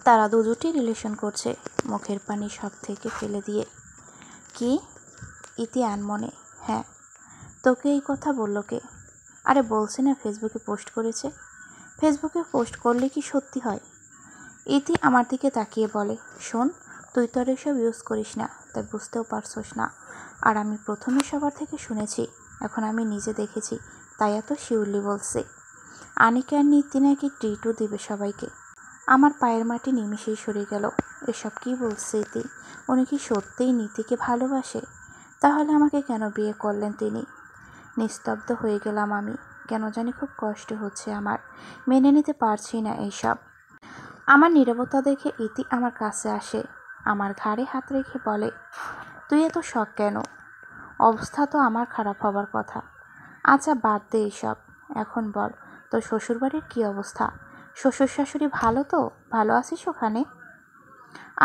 তারা দুজোটি রিলেশন করছে। মুখের পানি সব থেকে ফেলে দিয়ে। কি? ইতি আনমনে। হ্যাঁ। তোকে এই কথা বললো কে? আরে বলছি না ফেসবুকে পোস্ট করেছে। ফেসবুকে পোস্ট করলে কি সত্যি হয়? ইতি আমার দিকে তাকিয়ে বলে, শোন, তুই তো আর এসব ইউজ করিস না, তাই বুঝতেও পারছস না। আর আমি প্রথমে সবার থেকে শুনেছি, এখন আমি নিজে দেখেছি, তাই এত শিউরলি বলছে। আনিকা আর নীতি নাকি ট্রিটও দেবে সবাইকে। আমার পায়ের মাটি নিমিষেই সরে গেল। এসব কি বলছে ইতি? উনি কি সত্যিই নীতিকে ভালোবাসে? তাহলে আমাকে কেন বিয়ে করলেন তিনি? নিস্তব্ধ হয়ে গেলাম আমি। কেন জানি খুব কষ্ট হচ্ছে আমার, মেনে নিতে পারছি না এইসব। আমার নীরবতা দেখে ইতি আমার কাছে আসে, আমার ঘাড়ে হাত রেখে বলে, তুই এত শখ কেন? অবস্থা তো আমার খারাপ হবার কথা। আচ্ছা বাদ দে এসব, এখন বল তোর শ্বশুরবাড়ির কী অবস্থা? শ্বশুর শাশুড়ি ভালো তো? ভালো আছিস ওখানে?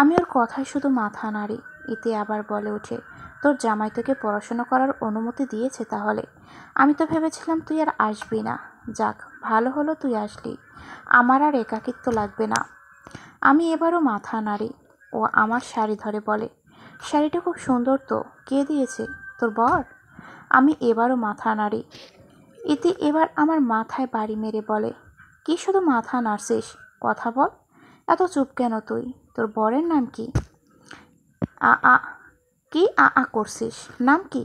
আমি ওর কথায় শুধু মাথা নাড়ি। ইতি আবার বলে ওঠে, তোর জামাই তোকে পড়াশোনা করার অনুমতি দিয়েছে তাহলে? আমি তো ভেবেছিলাম তুই আর আসবি না। যাক, ভালো হলো তুই আসলি, আমার আর একাকিত্ব লাগবে না। আমি এবারও মাথা নাড়ি। ও আমার শাড়ি ধরে বলে, শাড়িটা খুব সুন্দর তো, কে দিয়েছে? তোর বর? আমি এবারও মাথা নাড়ি। ইতি এবার আমার মাথায় বাড়ি মেরে বলে, কি শুধু মাথা নাড়ছিস? কথা বল। এত চুপ কেন তুই? তোর বরের নাম কি? আ আ কি করছিস? নাম কি?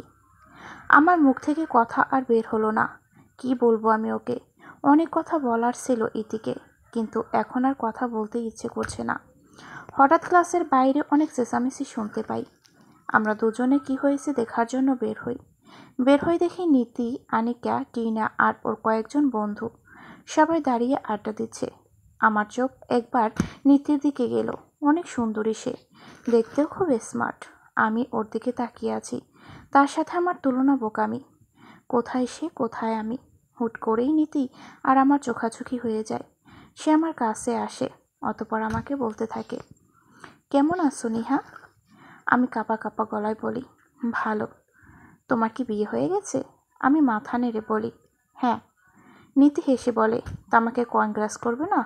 আমার মুখ থেকে কথা আর বের হলো না। কি বলবো আমি ওকে? অনেক কথা বলার ছিল ইতিকে, কিন্তু এখন আর কথা বলতে ইচ্ছে করছে না। হঠাৎ ক্লাসের বাইরে অনেক চেঁচামেচি শুনতে পাই। আমরা দুজনে কি হয়েছে দেখার জন্য বের হই দেখি নীতি, আনিকা, টিনা আর ওর কয়েকজন বন্ধু সবাই দাঁড়িয়ে আড্ডা দিচ্ছে। আমার চোখ একবার নীতির দিকে গেল। অনেক সুন্দরী সে, দেখতেও খুব স্মার্ট। আমি ওর দিকে তাকিয়ে আছি, তার সাথে আমার তুলনা বোকামি। কোথায় সে, কোথায় আমি? হুট করেই নীতি আর আমার চোখাচোখি হয়ে যায়। সে আমার কাছে আসে, অতঃপর আমাকে বলতে থাকে, কেমন আছো নিহা? আমি কাঁপা কাঁপা গলায় বলি, ভালো। তোমার কি বিয়ে হয়ে গেছে? আমি মাথা নেড়ে বলি, হ্যাঁ। নীতি হেসে বলে, তা আমাকে কনগ্রাস করবে না?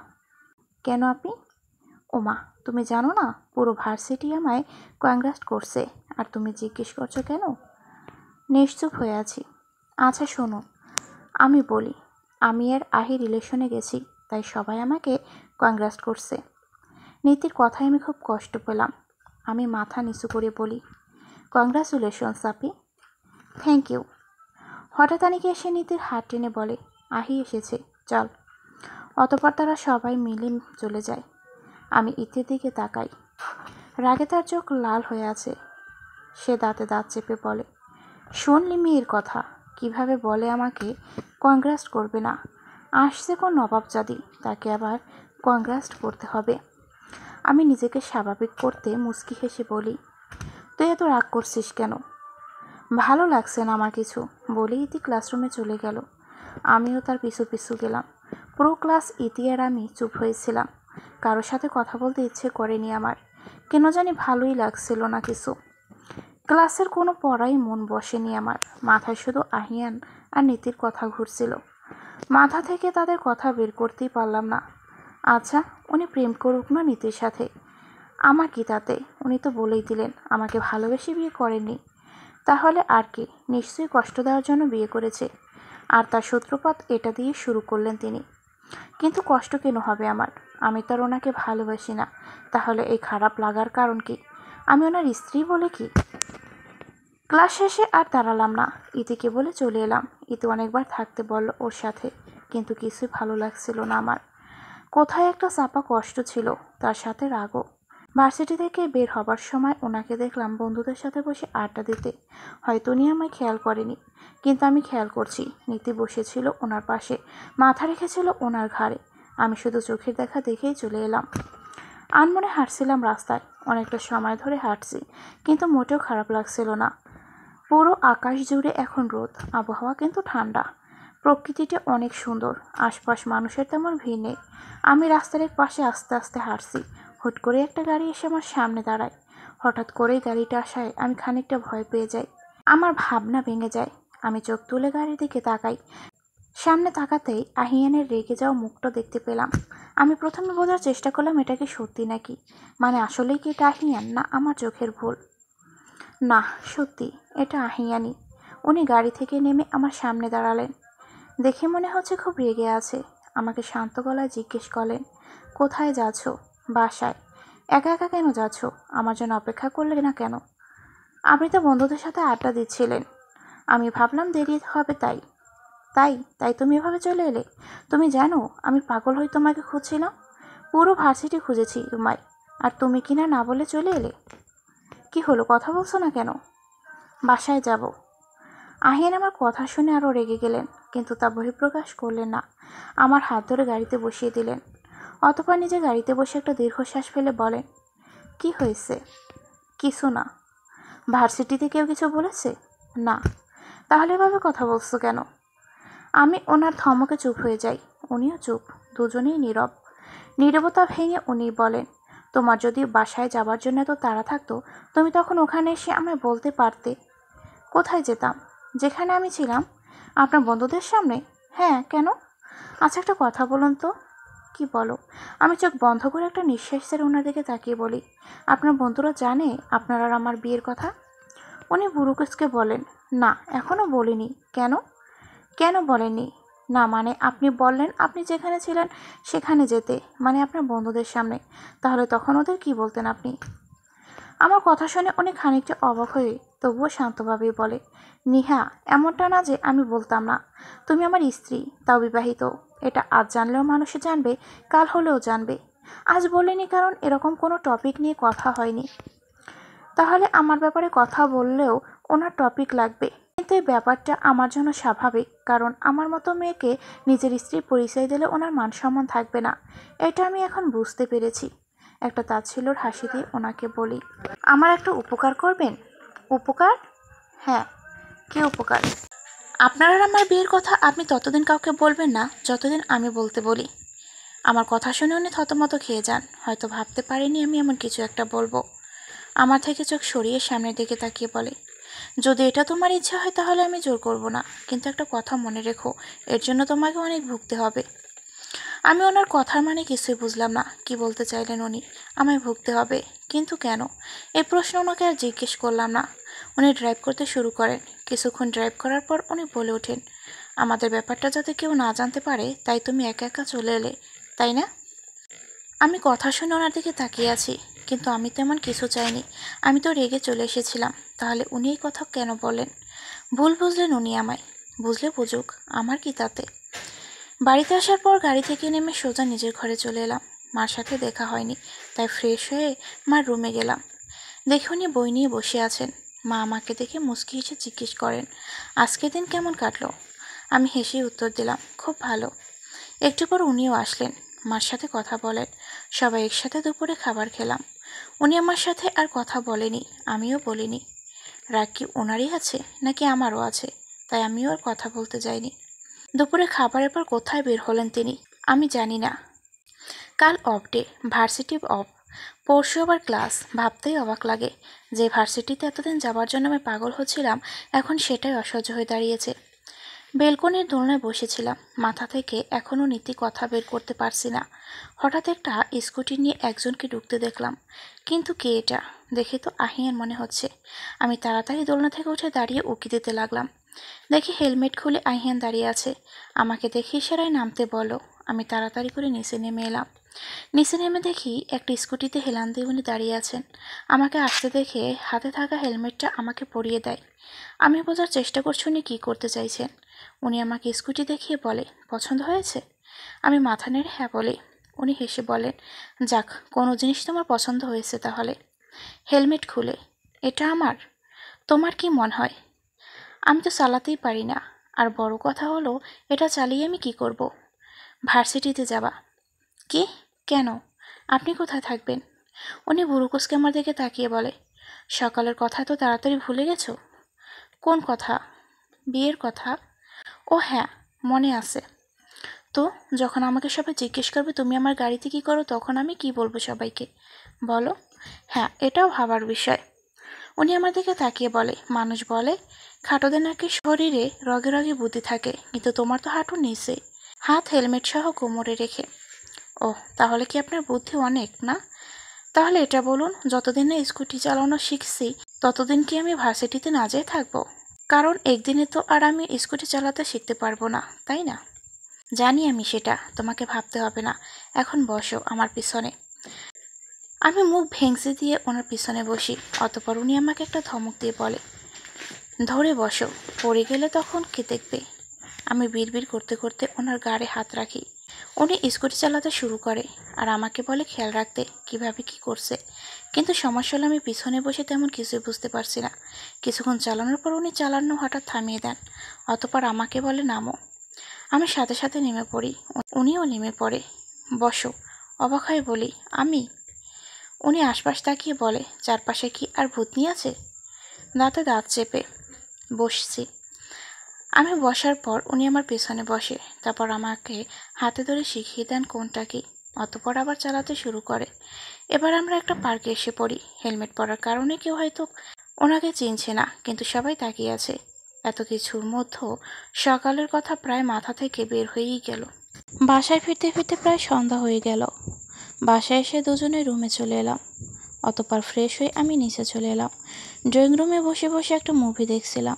কেন আপনি? ওমা, তুমি জানো না, পুরো ভার্সিটি আমায় কনগ্রাস করছে, আর তুমি জিজ্ঞেস করছো কেন? নিশ্চুপ হয়ে আছি। আচ্ছা শোনো, আমি বলি, আমি আর আহি রিলেশনে গেছি, তাই সবাই আমাকে কনগ্রাস করছে। নীতির কথায় আমি খুব কষ্ট পেলাম। আমি মাথা নিচু করে বলি, কংগ্রাচুলেশনস আপি। Thank you. হঠাৎ আনিকে এসে নীতির হাত টেনে বলে, আহি এসেছে, চল। অতপর তারা সবাই মিলে চলে যায়। আমি ইতির দিকে তাকাই। রাগে তার চোখ লাল হয়ে আছে। সে দাঁতে দাঁত চেপে বলে, শুনলি মেয়ের কথা, কিভাবে বলে আমাকে কনগ্রাস্ট করবে না? আসছে কোন নবাবজাদি, তাকে আবার কনগ্রাস্ট করতে হবে? আমি নিজেকে স্বাভাবিক করতে মুচকি হেসে বলি, তুই এত রাগ করছিস কেন? ভালো লাগছে না আমার কিছু, বলেই ইতি ক্লাসরুমে চলে গেল। আমিও তার পিছু পিছু গেলাম। পুরো ক্লাস ইতি আর আমি চুপ হয়েছিলাম। কারোর সাথে কথা বলতে ইচ্ছে করেনি আমার, কেন জানি ভালোই লাগছিল না কিছু। ক্লাসের কোনো পড়াই মন বসেনি আমার, মাথায় শুধু আহিয়ান আর নীতির কথা ঘুরছিল। মাথা থেকে তাদের কথা বের করতেই পারলাম না। আচ্ছা, উনি প্রেম করুক না নীতির সাথে, আমার কি তাতে? উনি তো বলেই দিলেন আমাকে ভালোবেসে বিয়ে করেননি। তাহলে আর কি, নিশ্চয়ই কষ্ট দেওয়ার জন্য বিয়ে করেছে। আর তার সূত্রপাত এটা দিয়ে শুরু করলেন তিনি। কিন্তু কষ্ট কেন হবে আমার? আমি তো আর ওনাকে ভালোবাসি না। তাহলে এই খারাপ লাগার কারণ কি? আমি ওনার স্ত্রী বলে কি? ক্লাস শেষে আর দাঁড়ালাম না, ইতিকে বলে চলে এলাম। ইতি অনেকবার থাকতে বলল ওর সাথে, কিন্তু কিছুই ভালো লাগছিল না আমার। কোথায় একটা চাপা কষ্ট ছিল, তার সাথে রাগও। ভার্সিটি থেকে বের হবার সময় ওনাকে দেখলাম বন্ধুদের সাথে বসে আড্ডা দিতে। হয়তো উনি আমায় খেয়াল করেনি, কিন্তু আমি খেয়াল করছি। নীতি বসেছিল ওনার পাশে, মাথা রেখেছিল ওনার ঘাড়ে। আমি শুধু চোখের দেখা দেখেই চলে এলাম। আনমনে হাঁটছিলাম রাস্তায়, অনেকটা সময় ধরে হাঁটছি, কিন্তু মোটেও খারাপ লাগছিল না। পুরো আকাশ জুড়ে এখন রোদ, আবহাওয়া কিন্তু ঠান্ডা। প্রকৃতিটা অনেক সুন্দর, আশপাশ মানুষের তেমন ভিড় নেই। আমি রাস্তার এক পাশে আস্তে আস্তে হাঁটছি। হুট করে একটা গাড়ি এসে আমার সামনে দাঁড়ায়। হঠাৎ করেই গাড়িটা আসায় আমি খানিকটা ভয় পেয়ে যাই। আমার ভাবনা ভেঙে যায়। আমি চোখ তুলে গাড়ির দিকে তাকাই। সামনে তাকাতেই আহিয়ানের রেগে যাওয়া মুখটা দেখতে পেলাম। আমি প্রথমে বোঝার চেষ্টা করলাম এটা কি সত্যি নাকি, মানে আসলেই কি এটা আহিয়ান না আমার চোখের ভুল। না, সত্যি এটা আহিয়ানি। উনি গাড়ি থেকে নেমে আমার সামনে দাঁড়ালেন। দেখে মনে হচ্ছে খুব রেগে আছে। আমাকে শান্ত গলায় জিজ্ঞেস করলেন, কোথায় যাচ্ছ? বাসায়। একা একা কেন যাচ্ছ? আমার জন্য অপেক্ষা করলে না কেন? আপনি তো বন্ধুদের সাথে আড্ডা দিচ্ছিলেন, আমি ভাবলাম দেরি হবে তাই। তাই তাই তুমি এভাবে চলে এলে? তুমি জানো আমি পাগল হয়ে তোমাকে খুঁজছিলাম, পুরো ভার্সিটি খুঁজেছি তোমায়, আর তুমি কিনা না বলে চলে এলে। কি হলো, কথা বলছো না কেন? বাসায় যাব। আহিয়ান আমার কথা শুনে আরও রেগে গেলেন, কিন্তু তা বহিঃপ্রকাশ করলেন না। আমার হাত ধরে গাড়িতে বসিয়ে দিলেন। অতঃপর নিজে গাড়িতে বসে একটা দীর্ঘশ্বাস ফেলে বলেন, কি হয়েছে? কিছু না। ভার্সিটিতে কেউ কিছু বলেছে? না। তাহলে এভাবে কথা বলছো কেন? আমি ওনার ধমকে চুপ হয়ে যাই। উনিও চুপ, দুজনেই নীরব। নীরবতা ভেঙে উনি বলেন, তোমার যদি বাসায় যাবার জন্য এত তাড়া থাকতো, তুমি তখন ওখানে এসে আমায় বলতে পারতে। কোথায় যেতাম? যেখানে আমি ছিলাম। আপনার বন্ধুদের সামনে? হ্যাঁ, কেন? আচ্ছা, একটা কথা বলুন তো। কি বলো? আমি চোখ বন্ধ করে একটা নিঃশ্বাসের ওনার দিকে তাকিয়ে বলি, আপনার বন্ধুরা জানে আপনার আর আমার বিয়ের কথা? উনি বুরুকুসকে বলেন, না, এখনও বলিনি। কেন? কেন বলেননি? না মানে আপনি বললেন আপনি যেখানে ছিলেন সেখানে যেতে, মানে আপনার বন্ধুদের সামনে। তাহলে তখন ওদের কি বলতেন আপনি? আমার কথা শুনে উনি খানিকটা অবাক হয়ে তবুও শান্তভাবেই বলে, নিহা, এমনটা না যে আমি বলতাম না। তুমি আমার স্ত্রী, তাও বিবাহিত। এটা আজ জানলেও মানুষে জানবে, কাল হলেও জানবে। আজ বলিনি কারণ এরকম কোনো টপিক নিয়ে কথা হয়নি। তাহলে আমার ব্যাপারে কথা বললেও ওনার টপিক লাগবে। কিন্তু এই ব্যাপারটা আমার জন্য স্বাভাবিক, কারণ আমার মতো মেয়েকে নিজের স্ত্রীর পরিচয় দিলে ওনার মান সম্মান থাকবে না। এটা আমি এখন বুঝতে পেরেছি। একটা তাচ্ছিল্যর হাসি দিয়ে ওনাকে বলি, আমার একটা উপকার করবেন? উপকার? হ্যাঁ। কী উপকার? আপনার আর আমার বিয়ের কথা আপনি ততদিন কাউকে বলবেন না যতদিন আমি বলতে বলি। আমার কথা শুনে উনি থতমত খেয়ে যান। হয়তো ভাবতে পারেনি আমি এমন কিছু একটা বলবো। আমার থেকে চোখ সরিয়ে সামনের দিকে তাকিয়ে বলে, যদি এটা তোমার ইচ্ছা হয় তাহলে আমি জোর করব না, কিন্তু একটা কথা মনে রেখো, এর জন্য তোমাকে অনেক ভুগতে হবে। আমি ওনার কথার মানে কিছুই বুঝলাম না। কি বলতে চাইলেন উনি? আমায় ভুগতে হবে? কিন্তু কেন? এই প্রশ্ন ওনাকে আর জিজ্ঞেস করলাম না। উনি ড্রাইভ করতে শুরু করেন। কিছুক্ষণ ড্রাইভ করার পর উনি বলে ওঠেন, আমাদের ব্যাপারটা যাতে কেউ না জানতে পারে তাই তুমি একা একা চলে এলে, তাই না? আমি কথা শুনে ওনার দিকে তাকিয়ে আছি, কিন্তু আমি তেমন কিছু চাইনি। আমি তো রেগে চলে এসেছিলাম। তাহলে উনি এই কথা কেন বলেন? ভুল বুঝলেন উনি আমায়। বুঝলে বুঝুক, আমার কি তাতে। বাড়িতে আসার পর গাড়ি থেকে নেমে সোজা নিজের ঘরে চলে এলাম। মার সাথে দেখা হয়নি, তাই ফ্রেশ হয়ে মার রুমে গেলাম। দেখে উনি বই নিয়ে বসে আছেন। মা আমাকে দেখে মুচকি হেসে জিজ্ঞেস করেন, আজকের দিন কেমন কাটলো? আমি হেসে উত্তর দিলাম, খুব ভালো। একটু পর উনিও আসলেন, মার সাথে কথা বলেন। সবাই একসাথে দুপুরে খাবার খেলাম। উনি আমার সাথে আর কথা বলেনি, আমিও বলিনি। রাগ কি ওনারই আছে নাকি আমারও আছে, তাই আমিও আর কথা বলতে যাইনি। দুপুরে খাবারের পর কোথায় বের হলেন তিনি, আমি জানি না। কাল অফ ডে, ভার্সিটি অফ। পরশু আবার ক্লাস। ভাবতেই অবাক লাগে যে ভার্সিটিতে এতদিন যাবার জন্য আমি পাগল হচ্ছিলাম, এখন সেটাই অসহ্য হয়ে দাঁড়িয়েছে। বেলকনির দোলনায় বসেছিলাম, মাথা থেকে এখনও নীতি কথা বের করতে পারছি না। হঠাৎ একটা স্কুটি নিয়ে একজনকে ঢুকতে দেখলাম, কিন্তু কে এটা? দেখে তো আহিয়ান মনে হচ্ছে। আমি তাড়াতাড়ি দোলনা থেকে উঠে দাঁড়িয়ে উকি দিতে লাগলাম। দেখি হেলমেট খুলে আহিয়ান দাঁড়িয়ে আছে। আমাকে দেখে ইশারায় নামতে বলো। আমি তাড়াতাড়ি করে নিচে নেমে এলাম। নিচে নেমে দেখি একটা স্কুটিতে হেলান দিয়ে উনি দাঁড়িয়ে আছেন। আমাকে আসতে দেখে হাতে থাকা হেলমেটটা আমাকে পরিয়ে দেয়। আমি বোঝার চেষ্টা করছি উনি কী করতে চাইছেন। উনি আমাকে স্কুটি দেখিয়ে বলে, পছন্দ হয়েছে? আমি মাথা নেড়ে হ্যাঁ বলি। উনি হেসে বলেন, যাক, কোনো জিনিস তোমার পছন্দ হয়েছে তাহলে। হেলমেট খুলে, এটা আমার। তোমার কি মনে হয়? আমি তো চালাতেই পারি না, আর বড় কথা হলো এটা চালিয়ে আমি কি করব? ভার্সিটিতে যাবা। কি? কেন? আপনি কোথায় থাকবেন? উনি বুড়ুকুসকে আমার দিকে তাকিয়ে বলে, সকালের কথা তো তাড়াতাড়ি ভুলে গেছো? কোন কথা? বিয়ের কথা। ও হ্যাঁ, মনে আছে। তো যখন আমাকে সবাই জিজ্ঞেস করবে তুমি আমার গাড়িতে কী করো, তখন আমি কি বলবো সবাইকে? বলো। হ্যাঁ, এটাও ভাবার বিষয়। উনি আমার দিকে তাকিয়ে বলে, মানুষ বলে খাটোদের নাকি শরীরে রগে রগে বুদ্ধি থাকে, কিন্তু তোমার তো হাঁটুর নিচে, হাত হেলমেট সহ কোমরে রেখে। ও, তাহলে কি আপনার বুদ্ধি অনেক না? তাহলে এটা বলুন, যতদিন না স্কুটি চালানো শিখছি ততদিন কি আমি ভার্সিটিতে না যেয়ে থাকবো? কারণ একদিনে তো আর আমি স্কুটি চালাতে শিখতে পারবো না, তাই না? জানি আমি, সেটা তোমাকে ভাবতে হবে না। এখন বসো আমার পিছনে। আমি মুখ ভেঙচি দিয়ে ওনার পিছনে বসি। অতপর উনি আমাকে একটা ধমক দিয়ে বলে, ধরে বসো, পড়ে গেলে তখন কে দেখবে? আমি বিড়বিড় করতে করতে ওনার গাড়ে হাত রাখি। উনি স্কুটি চালাতে শুরু করে আর আমাকে বলে খেয়াল রাখতে কিভাবে কি করছে। কিন্তু সমস্যা হলো আমি পিছনে বসে তেমন কিছুই বুঝতে পারছি না। কিছুক্ষণ চালানোর পর উনি চালানো হঠাৎ থামিয়ে দেন। অতপর আমাকে বলে নামো। আমি সাথে সাথে নেমে পড়ি। উনিও নেমে পড়ে। বসো। অবাক হয়ে বলি, আমি? উনি আশপাশ তাকিয়ে বলে, চারপাশে কি আর ভূতনি আছে? দাঁতে দাঁত চেপে বসছি। আমি বসার পর উনি আমার পেছনে বসে। তারপর আমাকে হাতে ধরে শিখিয়ে দেন কোনটা কি। অতপর আবার চালাতে শুরু করে। এবার আমরা একটা পার্কে এসে পড়ি। হেলমেট পরার কারণে কেউ হয়তো ওনাকে চিনছে না, কিন্তু সবাই তাকিয়ে আছে। এত কিছুর মধ্যেও সকালের কথা প্রায় মাথা থেকে বের হয়েই গেল। বাসায় ফিরতে ফিরতে প্রায় সন্ধ্যা হয়ে গেল। বাসায় এসে দুজনে রুমে চলে এলাম। অতপর ফ্রেশ হয়ে আমি নিচে চলে এলাম। ড্রয়িং রুমে বসে বসে একটা মুভি দেখছিলাম।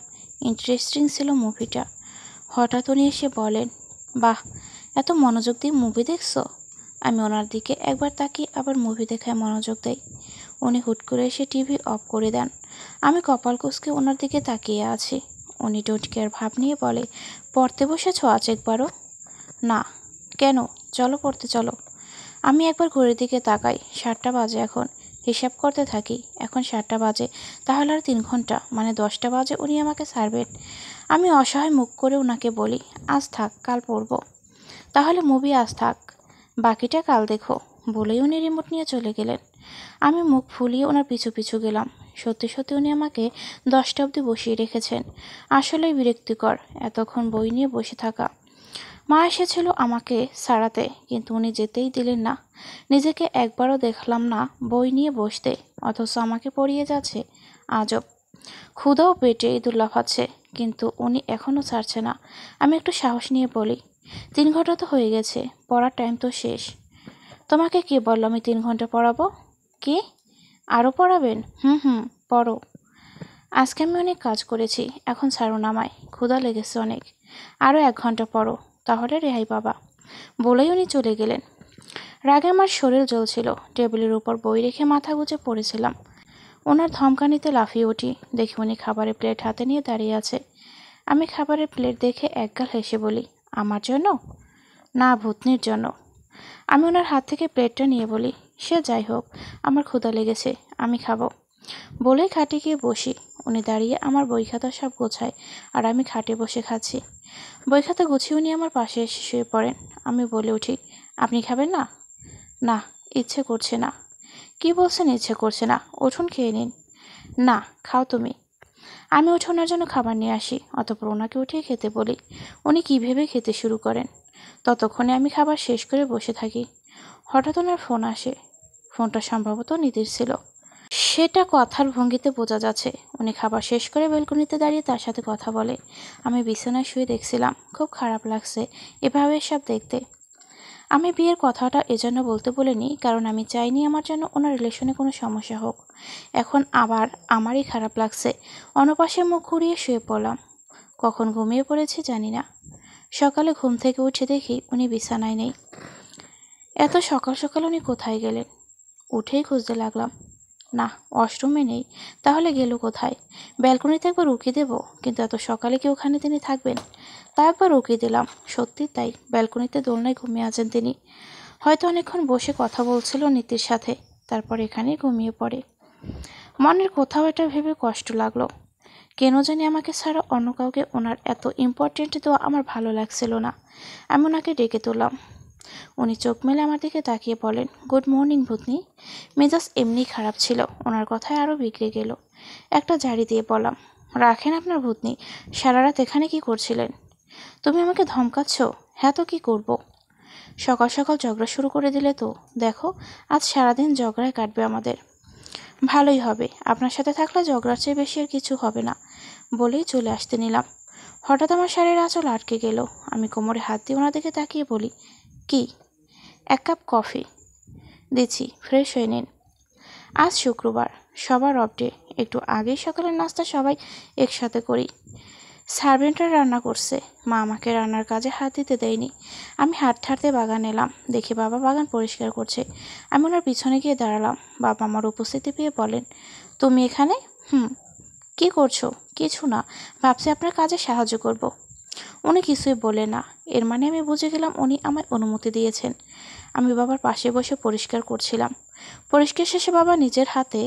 ইন্টারেস্টিং ছিল মুভিটা। হঠাৎ উনি এসে বলেন, বাহ, এত মনোযোগ দিয়ে মুভি দেখছো? আমি ওনার দিকে একবার তাকিয়ে আবার মুভি দেখায় মনোযোগ দেই। উনি হুট করে এসে টিভি অফ করে দেন। আমি কপাল কুঁচকে ওনার দিকে তাকিয়ে আছি। উনি ডোন্ট কেয়ার ভাব নিয়ে বলে, পড়তে বসেছো আজ একবারও? না। কেন? চলো পড়তে চলো। আমি একবার ঘড়ির দিকে তাকাই। 7টা বাজে এখন। হিসাব করতে থাকি। এখন 7টা বাজে, তাহলে আর 3 ঘন্টা, মানে 10টা বাজে উনি আমাকে ছাড়বেন। আমি অসহায় মুখ করে ওনাকে বলি, আজ থাক, কাল পড়ব। তাহলে মুভি আজ থাক, বাকিটা কাল দেখো, বলেই উনি রিমোট নিয়ে চলে গেলেন। আমি মুখ ফুলিয়ে ওনার পিছু পিছু গেলাম। সত্যি সত্যি উনি আমাকে 10টা অবধি বসিয়ে রেখেছেন। আসলেই বিরক্তিকর এতক্ষণ বই নিয়ে বসে থাকা। মা এসেছিল আমাকে ছাড়াতে, কিন্তু উনি যেতেই দিলেন না। নিজেকে একবারও দেখলাম না বই নিয়ে বসতে, অথচ আমাকে পড়িয়ে যাচ্ছে। আজব। ক্ষুধাও পেটে ইঁদুর লাফাচ্ছে, কিন্তু উনি এখনও ছাড়ছে না। আমি একটু সাহস নিয়ে বলি, 3 ঘন্টা তো হয়ে গেছে, পড়ার টাইম তো শেষ। তোমাকে কে বললো আমি 3 ঘন্টা পড়াবো? কি? আরও পড়াবেন? হুম, পড়ো। আজকে আমি অনেক কাজ করেছি, এখন ছাড়ুন আমায়, ক্ষুধা লেগেছে অনেক। আরও 1 ঘন্টা পড়ো, তাহলে রেহাই পাবা। বলেই উনি চলে গেলেন। রাগে আমার শরীর জ্বলছিল। টেবিলের উপর বই রেখে মাথা গুঁজে পড়েছিলাম। ওনার ধমকানিতে লাফিয়ে উঠি। দেখি উনি খাবারের প্লেট হাতে নিয়ে দাঁড়িয়ে আছে। আমি খাবারের প্লেট দেখে একগাল হেসে বলি, আমার জন্য? না, ভূতনির জন্য। আমি ওনার হাত থেকে প্লেটটা নিয়ে বলি, সে যাই হোক, আমার ক্ষুধা লেগেছে, আমি খাবো। বলেই খাটে গিয়ে বসি। উনি দাঁড়িয়ে আমার বই খাতা সব গোছায়, আর আমি খাটে বসে খাচ্ছি। বই খাতা গুছিয়ে উনি আমার পাশে এসে শুয়ে পড়েন। আমি বলে উঠি, আপনি খাবেন না? না, ইচ্ছে করছে না। কি বলছেন ইচ্ছে করছে না? উঠুন, খেয়ে নিন। না, খাও তুমি। আমি উঠে ওনার জন্য খাবার নিয়ে আসি। অতঃপর ওনাকে উঠিয়ে খেতে বলি। উনি কী ভেবে খেতে শুরু করেন। ততক্ষণে আমি খাবার শেষ করে বসে থাকি। হঠাৎ ওনার ফোন আসে। ফোনটা সম্ভবত নিধির ছিল। সেটা কথার ভঙ্গিতে বোঝা যাচ্ছে। উনি খাবার শেষ করে বেলকনিতে দাঁড়িয়ে তার সাথে কথা বলে। আমি বিছানায় শুয়ে দেখছিলাম। খুব খারাপ লাগছে এভাবে সব দেখতে। আমি বিয়ের কথাটা এজন্য বলতে বলিনি, কারণ আমি চাইনি আমার জন্য ওনার রিলেশনে কোনো সমস্যা হোক। এখন আবার আমারই খারাপ লাগছে। অনপাশে মুখ ঘুরিয়ে শুয়ে পড়লাম। কখন ঘুমিয়ে পড়েছি জানি না। সকালে ঘুম থেকে উঠে দেখি উনি বিছানায় নেই। এত সকাল সকাল উনি কোথায় গেলেন? উঠেই খুঁজতে লাগলাম। না, ওয়াশরুমে নেই। তাহলে গেল কোথায়? ব্যালকনিতে একবার উকি দেব, কিন্তু এত সকালে কি ওখানে তিনি থাকবেন? তা একবার উকি দিলাম। সত্যি তাই, ব্যালকনিতে দোলনায় ঘুমিয়ে আছেন তিনি। হয়তো অনেকক্ষণ বসে কথা বলছিল নীতির সাথে, তারপর এখানেই ঘুমিয়ে পড়ে। মনের কোথাও এটা ভেবে কষ্ট লাগলো। কেন জানি আমাকে ছাড়া অন্য কাউকে ওনার এত ইম্পর্টেন্ট দেওয়া আমার ভালো লাগছিল না। আমি ওনাকে ডেকে তুললাম। উনি চোখ মেলে আমার দিকে তাকিয়ে বলেন, গুড মর্নিং ভূতনি। মেজাজ এমনি খারাপ ছিল, ওনার কথায় আরও বিগড়ে গেল। একটা ঝাড়ি দিয়ে বললাম, রাখেন আপনার ভূতনি, সারা রাত এখানে কি করছিলেন? তুমি আমাকে ধমকাচ্ছ? হ্যাঁ তো কি করব? সকাল সকাল ঝগড়া শুরু করে দিলে তো। দেখো, আজ সারাদিন ঝগড়ায় কাটবে আমাদের। ভালোই হবে, আপনার সাথে থাকলে ঝগড়ার চেয়ে বেশি আর কিছু হবে না। বলেই চলে আসতে নিলাম। হঠাৎ আমার শাড়ির আঁচল আটকে গেল। আমি কোমরে হাত দিয়ে ওনার দিকে তাকিয়ে বলি, কি? 1 কাপ কফি দিচ্ছি, ফ্রেশ হয়ে নিন। আজ শুক্রবার, সবার অফ ডে। একটু আগেই সকালের নাস্তা সবাই একসাথে করি। সার্ভেন্টরা রান্না করছে, মা আমাকে রান্নার কাজে হাত দিতে দেয়নি। আমি হাঁটতে হাঁটতে বাগান এলাম, দেখি বাবা বাগান পরিষ্কার করছে। আমি ওনার পিছনে গিয়ে দাঁড়ালাম। বাবা আমার উপস্থিতি পেয়ে বলেন, তুমি এখানে? কি করছো? কিছু না, ভাবছি আপনার কাজে সাহায্য করব। উনি কিছুই বলে না। এর মানে আমি বুঝে গেলাম উনি আমায় অনুমতি দিয়েছেন। আমি বাবার পাশে বসে পরিষ্কার করছিলাম। পরিষ্কার শেষে বাবা নিজের হাতে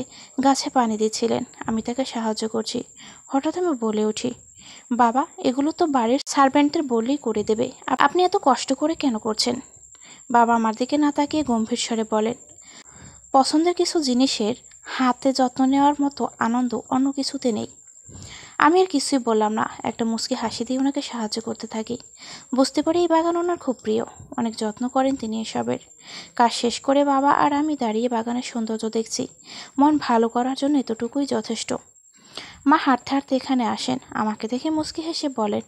গাছে পানি দিচ্ছিলেন, আমি তাকে সাহায্য করছি। হঠাৎ আমি বলে উঠি, বাবা, এগুলো তো বাড়ির সার্ভেন্টদের বললেই করে দেবে, আপনি এত কষ্ট করে কেন করছেন? বাবা আমার দিকে না তাকিয়ে গম্ভীর স্বরে বলেন, পছন্দের কিছু জিনিসের হাতে যত্ন নেওয়ার মতো আনন্দ অন্য কিছুতে নেই। আমি আর কিছুই বললাম না, একটা মুচকি হাসি দিয়ে ওনাকে সাহায্য করতে থাকি। বুঝতে পারি এই বাগান ওনার খুব প্রিয়, অনেক যত্ন করেন তিনি এসবের। কাজ শেষ করে বাবা আর আমি দাঁড়িয়ে বাগানের সৌন্দর্য দেখছি। মন ভালো করার জন্য এতটুকুই যথেষ্ট। মা হাঁটতে হাঁটতে এখানে আসেন, আমাকে দেখে মুচকি হেসে বলেন,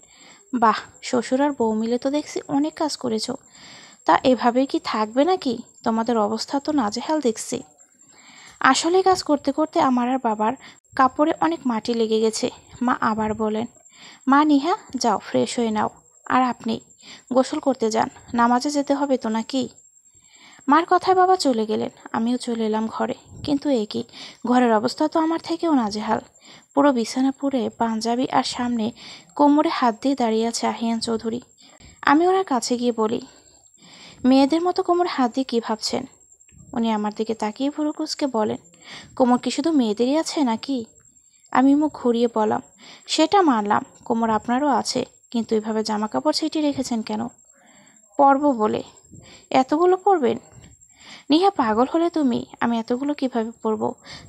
বাহ, শ্বশুর আর বউ মিলে তো দেখছি অনেক কাজ করেছো। তা এভাবেই কি থাকবে নাকি? তোমাদের অবস্থা তো নাজেহাল দেখছি। আসলে কাজ করতে করতে আমার আর বাবার কাপড়ে অনেক মাটি লেগে গেছে। মা আবার বলেন, মা নিহা, যাও ফ্রেশ হয়ে নাও। আর আপনি গোসল করতে যান, নামাজে যেতে হবে তো নাকি? মার কথায় বাবা চলে গেলেন, আমিও চলে এলাম ঘরে। কিন্তু এ কি, ঘরের অবস্থা তো আমার থেকেও নাজেহাল। পুরো বিছানা পুড়ে, পাঞ্জাবি আর সামনে কোমরে হাত দিয়ে দাঁড়িয়ে আছে আহিয়ান চৌধুরী। আমি ওনার কাছে গিয়ে বলি, মেয়েদের মতো কোমরে হাত দিয়ে কী ভাবছেন? উনি আমার দিকে তাকিয়ে ভুরু কুঁচকে বলেন, কোমর কি শুধু মেয়েদেরই আছে নাকি? আমি মুখ ঘুরিয়ে বললাম, সেটা মানলাম, কোমর আপনারও আছে, কিন্তু এভাবে জামা কাপড় ছিটিয়ে রেখেছেন কেন? পরব বলে। এতগুলো পরবেন? নিহা, পাগল হলে তুমি? আমি এতগুলো কিভাবে পরবো?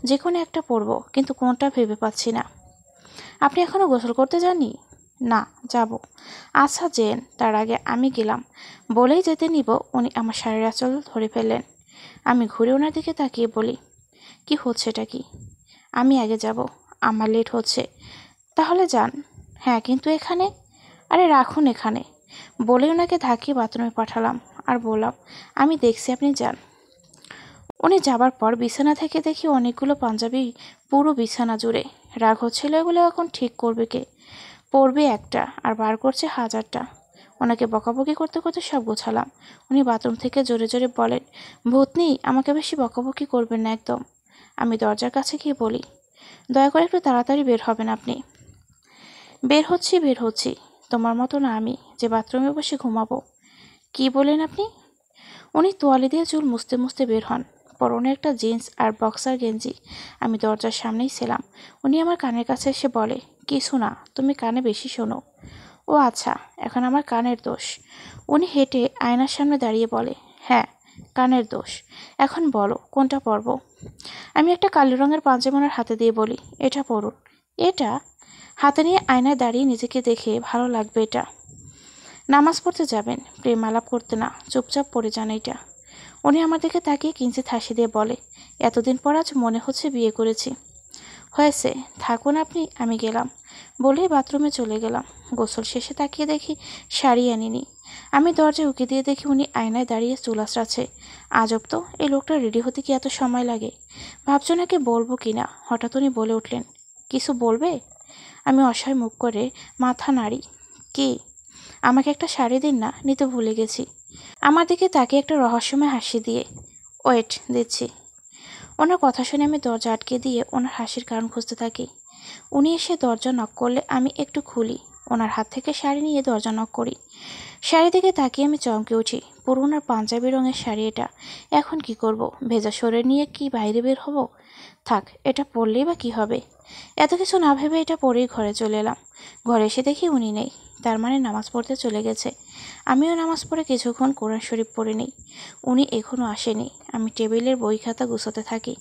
যে কোনো একটা পরবো, কিন্তু কোনটা ভেবে পাচ্ছি না। আপনি এখনো গোসল করতে যাননি? না, যাব। আচ্ছা যেন, তার আগে আমি গেলাম। বলেই যেতে নিব, উনি আমার শাড়ির আঁচল ধরে ফেললেন। আমি ঘুরে ওনার দিকে তাকিয়ে বলি, কি হচ্ছেটা কি? আমি আগে যাব, আমার লেট হচ্ছে। তাহলে যান। হ্যাঁ, কিন্তু এখানে? আরে রাখুন এখানে। বলে ওনাকে ধাক্কিয়ে বাথরুমে পাঠালাম আর বললাম, আমি দেখছি, আপনি যান। উনি যাবার পর বিছানা থেকে দেখি অনেকগুলো পাঞ্জাবি পুরো বিছানা জুড়ে। রাগ হচ্ছিল, এগুলো এখন ঠিক করবে কে? পড়বে একটা আর বার করছে 1000টা। ওনাকে বকাবকি করতে করতে সব গোছালাম। উনি বাথরুম থেকে জোরে জোরে বলেন, ভূতনি, আমাকে বেশি বকাবকি করবেন না একদম। আমি দরজার কাছে গিয়ে বলি, দয়া করে একটু তাড়াতাড়ি বের হবেন আপনি। বের হচ্ছি। তোমার মতো না আমি যে বাথরুমে বসে ঘুমাবো। কি বলেন আপনি? উনি তোয়ালে দিয়ে চুল মুছতে মুছতে বের হন, পরনে একটা জিন্স আর বক্সার গেঞ্জি। আমি দরজার সামনেই ছিলাম। উনি আমার কানের কাছে এসে বলে, কিছু না, তুমি কানে বেশি শোনো। ও আচ্ছা, এখন আমার কানের দোষ। উনি হেঁটে আয়নার সামনে দাঁড়িয়ে বলে, হ্যাঁ, কানের দোষ। এখন বলো কোনটা পরব? আমি একটা কালো রঙের পাঞ্জাবি ওনার হাতে দিয়ে বলি, এটা পরুন। এটা? হাতে নিয়ে আয়নায় দাঁড়িয়ে নিজেকে দেখে ভালো লাগবে এটা? নামাজ পড়তে যাবেন, প্রেম আলাপ করতে না, চুপচাপ পড়ে যান এটা। উনি আমার দিকে তাকিয়ে কিঞ্চিত হাসি দিয়ে বলে, এতদিন পর আজ মনে হচ্ছে বিয়ে করেছি। হয়েছে, থাকুন আপনি, আমি গেলাম। বলেই বাথরুমে চলে গেলাম। গোসল শেষে তাকিয়ে দেখি শাড়ি আনিনি। আমি দরজায় উকি দিয়ে দেখি উনি আয়নায় দাঁড়িয়ে চুল আঁচড়াচ্ছে। আজব তো, এই লোকটা রেডি হতে কি এত সময় লাগে? ভাবছি ওনাকে বলবো কিনা। হঠাৎ উনি বলে উঠলেন, কিছু বলবে? আমি অসহায় মুখ করে মাথা নাড়ি। কি? আমাকে একটা শাড়ি দিন না, নিতে ভুলে গেছি। আমার দিকে তাকিয়ে একটা রহস্যময় হাসি দিয়ে, ওয়েট, দিচ্ছি। ওনার কথা শুনে আমি দরজা আটকে দিয়ে ওনার হাসির কারণ খুঁজতে থাকি। উনি এসে দরজা নক করলে আমি একটু খুলি। ওনার হাত থেকে শাড়ি নিয়ে দরজা নক করি। শাড়ি দিকে তাকিয়ে আমি চমকে উঠি। পুরো ওনার পাঞ্জাবি রঙের শাড়ি এটা। এখন কি করব? ভেজা শরীর নিয়ে কি বাইরে বের হব? থাক, এটা পরলেই বা কী হবে? এত কিছু না ভেবে এটা পরেই ঘরে চলে এলাম। ঘরে এসে দেখি উনি নেই, তার মানে নামাজ পড়তে চলে গেছে। আমিও নামাজ পড়ে কিছুক্ষণ কোরআন শরীফ পড়ে নিই। উনি এখনও আসেনি। আমি টেবিলের বই খাতা গুছোতে থাকি।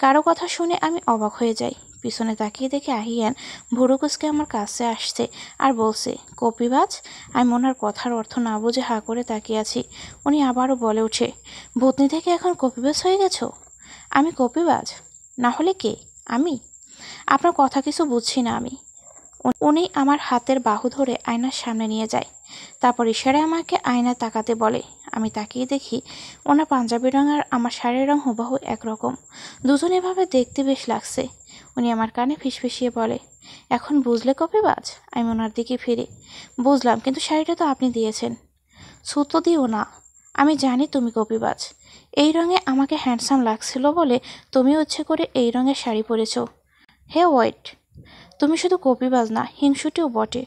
কারো কথা শুনে আমি অবাক হয়ে যাই। পিছনে তাকিয়ে দেখে আহিয়ান ভুরু কুঁচকে আমার কাছে আসছে আর বলছে, কপিবাজ। আমি ওনার কথার অর্থ না বুঝে হাঁ করে তাকিয়ে আছি। উনি আবারও বলে ওঠে, ভূতনি থেকে এখন কপিবাজ হয়ে গেছো? আমি কপিবাজ না হলে কে? আমি? আপনার কথা কিছু বুঝছি না আমি। উনি আমার হাতের বাহু ধরে আয়নার সামনে নিয়ে যায়। তারপর ইশারায় আমাকে আয়নায় তাকাতে বলে। আমি তাকিয়ে দেখি ওনার পাঞ্জাবি রং আর আমার শাড়ির রং হুবহু একরকম। দুজনে এভাবে দেখতে বেশ লাগছে। উনি আমার কানে ফিসফিসিয়ে বলে, এখন বুঝলে কপিবাজ? আমি ওনার দিকে ফিরে, বুঝলাম, কিন্তু শাড়িটা তো আপনি দিয়েছেন। ছুতো দিও না, আমি জানি তুমি কপিবাজ। এই রঙে আমাকে হ্যান্ডসাম লাগছিল বলে তুমিও ইচ্ছে করে এই রঙের শাড়ি পরেছ। হে ওয়েট, তুমি শুধু কপিবাজ না, হিংসুটিও বটে।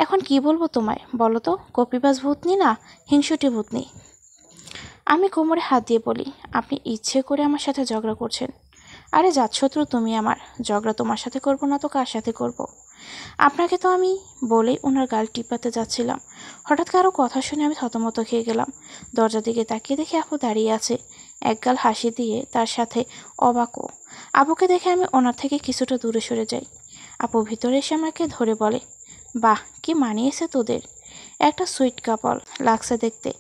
এখন কি বলবো তোমায় বলো তো? কপিবাজ ভূতনি না, হিংসুটি ভূতনি। আমি কোমরে হাত দিয়ে বলি, আপনি ইচ্ছে করে আমার সাথে ঝগড়া করছেন। আরে জাতশত্রু তুমি আমার, ঝগড়া তোমার সাথে করবো না তো কার সাথে করব? আপনাকে তো আমি, বলেই ওনার গাল টিপাতে যাচ্ছিলাম, হঠাৎ কারো কথা শুনে আমি থতমত খেয়ে গেলাম। দরজার দিকে তাকিয়ে দেখি আপু দাঁড়িয়ে আছে, একগাল হাসি দিয়ে, তার সাথে অবাকও। আপুকে দেখে আমি ওনার থেকে কিছুটা দূরে সরে যাই। আপু ভিতরে এসে আমাকে ধরে বলে, বাহ, কি মানিয়েছে তোদের, একটা সুইট কাপল লাগছে দেখতে।